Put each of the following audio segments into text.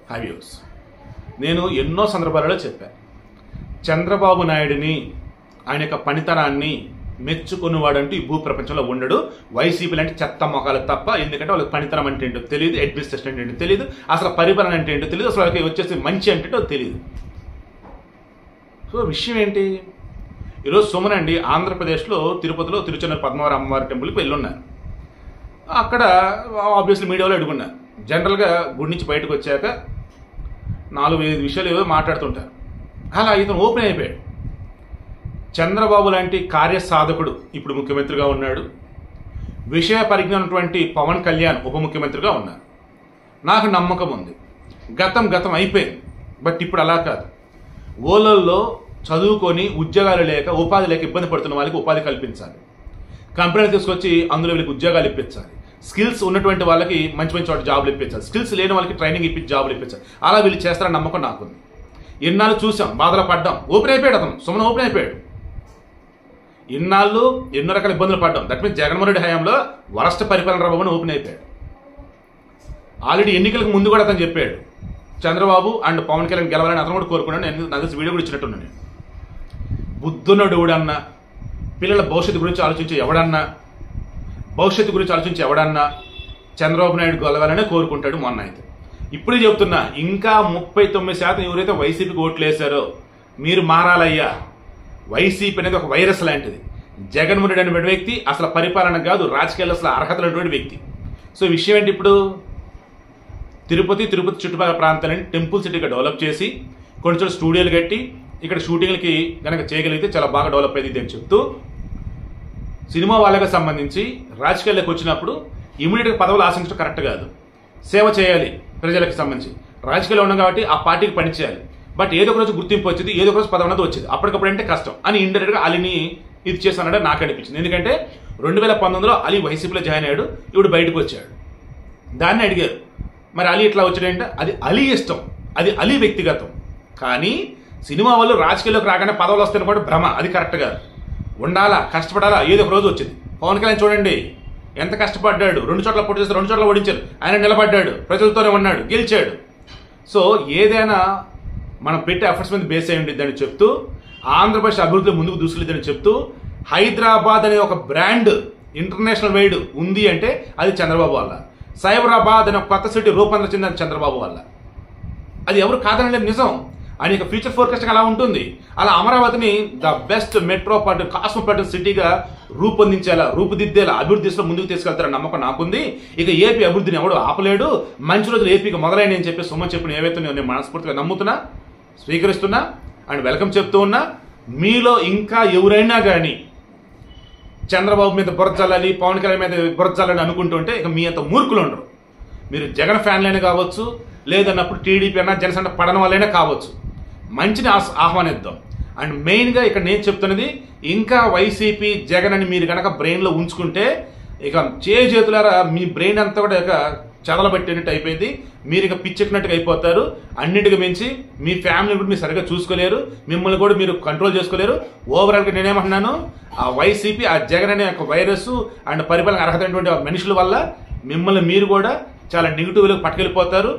హ్యావ్యూస్. నేను ఎన్నో సందర్భాలలో చెప్పాను, చంద్రబాబు నాయుడిని ఆయన యొక్క పనితనాన్ని మెచ్చుకునేవాడంటూ ఈ భూ ప్రపంచంలో ఉండడు. వైసీపీ లాంటి చెత్త మొఖాలు తప్ప. ఎందుకంటే వాళ్ళకి పనితనం అంటే ఏంటో తెలియదు, అడ్మినిస్ట్రేషన్ అంటే ఏంటో తెలియదు, అసలు పరిపాలన అంటే ఏంటో తెలియదు, అసలు వాళ్ళకి వచ్చేసి మంచి అంటే తెలియదు. సో విషయం ఏంటి, ఈరోజు సుమన్ అండి ఆంధ్రప్రదేశ్లో తిరుపతిలో తిరుచెన్నూరు పద్మవారి అమ్మవారి టెంపుల్కి వెళ్ళున్నారు. అక్కడ ఆబ్వియస్లీ మీడియాలో అడుగున్నారు. జనరల్గా గుడి నుంచి బయటకు వచ్చాక 4-5 విషయాలు ఏవో మాట్లాడుతుంటారు. అలా ఇతను ఓపెన్ అయిపోయాడు. చంద్రబాబు లాంటి కార్యసాధకుడు ఇప్పుడు ముఖ్యమంత్రిగా ఉన్నాడు. విషయ పరిజ్ఞానటువంటి పవన్ కళ్యాణ్ ఉప ముఖ్యమంత్రిగా ఉన్నారు. నాకు నమ్మకం ఉంది, గతం అయిపోయింది. బట్ ఇప్పుడు అలా కాదు. ఓలల్లో చదువుకొని ఉద్యోగాలు లేక ఉపాధి లేక ఇబ్బంది పడుతున్న వాళ్ళకి ఉపాధి కల్పించాలి. కంపెనీలు తీసుకొచ్చి అందులో వీళ్ళకి ఉద్యోగాలు ఇప్పించాలి. స్కిల్స్ ఉన్నటువంటి వాళ్ళకి మంచి చోట జాబులు ఇప్పించాలి. స్కిల్స్ లేని వాళ్ళకి ట్రైనింగ్ ఇప్పించి జాబులు ఇప్పించాలి. అలా వీళ్ళు చేస్తారని నమ్మకం నాకుంది. ఇన్నాళ్ళు చూసాం, బాధలు పడ్డాం. ఓపెన్ అయిపోయాడు అతను, సుమన్ ఓపెన్ అయిపోయాడు. ఇన్నాళ్ళు ఎన్నో రకాల ఇబ్బందులు పడ్డాం. దట్ మీన్స్ జగన్మోహన్ రెడ్డి హయాంలో వరస్ట్ పరిపాలన రాబోని ఓపెన్ అయిపోయాడు. ఆల్రెడీ ఎన్నికలకు ముందు కూడా అతను చెప్పాడు, చంద్రబాబు అండ్ పవన్ కళ్యాణ్ గెలవాలని అతను కూడా కోరుకున్నాను. నేను నాకు వీడియో కూడా ఇచ్చినట్టున్నాను. నేను బుద్ధున్నోడు ఎవడన్నా, పిల్లల భవిష్యత్తు గురించి ఆలోచించే ఎవడన్నా, భవిష్యత్తు గురించి ఆలోచించి ఎవడన్నా చంద్రబాబు నాయుడు గెలవాలనే కోరుకుంటాడు. మొన్న అయితే ఇప్పుడే చెప్తున్నా, ఇంకా 39% ఎవరైతే వైసీపీకి ఓట్లు వేశారో మీరు మారాలయ్యా. వైసీపీ అనేది ఒక వైరస్ లాంటిది. జగన్మోహన్ రెడ్డి అనే వ్యక్తి అసలు పరిపాలన కాదు, రాజకీయాల్లో అసలు అర్హత లేనటువంటి వ్యక్తి. సో విషయం ఏంటి, ఇప్పుడు తిరుపతి చుట్టుపక్కల ప్రాంతాలని టెంపుల్ సిటీగా డెవలప్ చేసి కొన్ని చోట్ల స్టూడియోలు కట్టి ఇక్కడ షూటింగ్లకి కనుక చేయగలిగితే చాలా బాగా డెవలప్ అయ్యింది అని చెప్తూ, సినిమా వాళ్ళకి సంబంధించి రాజకీయాల్లోకి వచ్చినప్పుడు ఇమీడియట్గా పదవులు ఆశించడం కరెక్ట్ కాదు. సేవ చేయాలి ప్రజలకు సంబంధించి. రాజకీయాల్లో ఉన్నాం కాబట్టి ఆ పార్టీకి పనిచేయాలి. బట్ ఏదో ఒక రోజు గుర్తింపు వచ్చేది, ఏదో ఒక రోజు పదవి అనేది వచ్చేది. అప్పటికప్పుడు అంటే కష్టం అని ఇండైరెక్ట్గా అలీని ఇది చేస్తానంటే నాకు అనిపించింది. ఎందుకంటే 2019లో అలీ వైసీపీలో జాయిన్ అయ్యాడు, ఇప్పుడు బయటకు వచ్చాడు. దాన్ని అడిగారు, మరి అలీ ఇట్లా వచ్చాడంటే అది అలీ ఇష్టం, అది అలీ వ్యక్తిగతం. కానీ సినిమా వాళ్ళు రాజకీయాల్లోకి రాగానే పదవులు వస్తాయని కూడా భ్రమ. అది కరెక్ట్ కాదు. ఉండాలా, కష్టపడాలా, ఏదో ఒక రోజు వచ్చింది. పవన్ కళ్యాణ్ చూడండి ఎంత కష్టపడ్డాడు. 2 చోట్ల పోటీ చేస్తే 2 చోట్ల ఓడించారు. ఆయన నిలబడ్డాడు, ప్రజలతోనే ఉన్నాడు, గెలిచాడు. సో ఏదైనా మనం పెట్టే ఎఫర్ట్స్ మీద బేస్ అయి ఉండిద్దని చెప్తూ, ఆంధ్రప్రదేశ్ అభివృద్ధిలో ముందుకు దూసుకెళ్ళిద్దని చెప్తూ, హైదరాబాద్ అనే ఒక బ్రాండ్ ఇంటర్నేషనల్ వైడ్ ఉంది అంటే అది చంద్రబాబు వల్ల. సైబరాబాద్ అనే కొత్త సిటీ రూపాంతరం చెందిన చంద్రబాబు వల్ల. అది ఎవరు కాదనలేదు, నిజం. ఆయన యొక్క ఫ్యూచర్ ఫోర్కాస్టింగ్ అలా ఉంటుంది. అలా అమరావతిని ద బెస్ట్ మెట్రోపాలిటన్ కాస్మోపాలిటన్ సిటీగా రూపుదిద్దేలా అభివృద్ధి దిశలో ముందుకు తీసుకెళ్తారని నమ్మకం నాకుంది. ఇక ఏపీ అభివృద్ధిని ఎవడు ఆపలేడు. మంచి రోజులు ఏపీకి మొదలైన అని చెప్పి సుమన్ చెప్పిన ఏవైతే నేను మనస్ఫూర్తిగా నమ్ముతున్నా, స్వీకరిస్తున్నా అండ్ వెల్కమ్ చెప్తూ ఉన్నా. మీలో ఇంకా ఎవరైనా కానీ చంద్రబాబు మీద బురజల్లాలి, పవన్ కళ్యాణ్ మీద బురజల్లాలి అనుకుంటుంటే ఇక మీ అంత మూర్ఖులు ఉండరు. మీరు జగన్ ఫ్యాన్లైనా కావచ్చు, లేదన్నప్పుడు టీడీపీ అన్నా జనసేన పడని వాళ్ళైనా కావచ్చు. మంచిని ఆహ్వానిద్దాం. అండ్ మెయిన్గా ఇక్కడ నేను చెప్తున్నది, ఇంకా వైసీపీ జగన్ అని మీరు కనుక బ్రెయిన్లో ఉంచుకుంటే ఇక చేతులారా మీ బ్రెయిన్ అంతా కూడా ఇక చదలబట్టినట్టు అయిపోయింది. మీరు ఇక పిచ్చెక్కినట్టుగా అయిపోతారు. అన్నింటికి మించి మీ ఫ్యామిలీని కూడా మీరు సరిగ్గా చూసుకోలేరు, మిమ్మల్ని కూడా మీరు కంట్రోల్ చేసుకోలేరు. ఓవరాల్గా నేనేమంటున్నాను, ఆ వైసీపీ ఆ జగన్ అనే ఒక వైరస్ అండ్ పరిపాలన అర్హత అయినటువంటి మనుషుల వల్ల మిమ్మల్ని మీరు కూడా చాలా నెగిటివ్లోకి పట్టుకెళ్ళిపోతారు.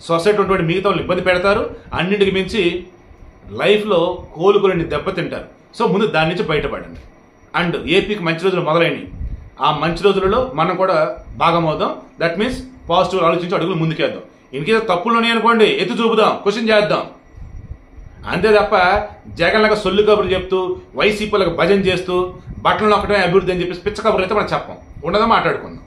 సొసైటీ ఉన్నటువంటి మిగతా వాళ్ళు ఇబ్బంది పెడతారు. అన్నింటికి మించి లైఫ్లో కోలుకోలేని దెబ్బతింటారు. సో ముందు దాని నుంచి బయటపడండి. అండ్ ఏపీకి మంచి రోజులు మొదలైనవి. ఆ మంచి రోజులలో మనం కూడా భాగమవుదాం. దట్ మీన్స్ పాజిటివ్ ఆలోచించి అడుగులు ముందుకేద్దాం. ఇన్కేస్ తప్పులు ఉన్నాయి అనుకోండి, ఎత్తి చూపుదాం, క్వశ్చన్ చేద్దాం. అంతే తప్ప జగన్లాగా సొల్లు కబుర్లు చెప్తూ, వైసీపీలకు భజన చేస్తూ, బట్టలు నొక్కడమే అభివృద్ధి అని చెప్పేసి పిచ్చ కబుర్లు అయితే మనం చెప్పం. ఉండదా, మాట్లాడుకుందాం.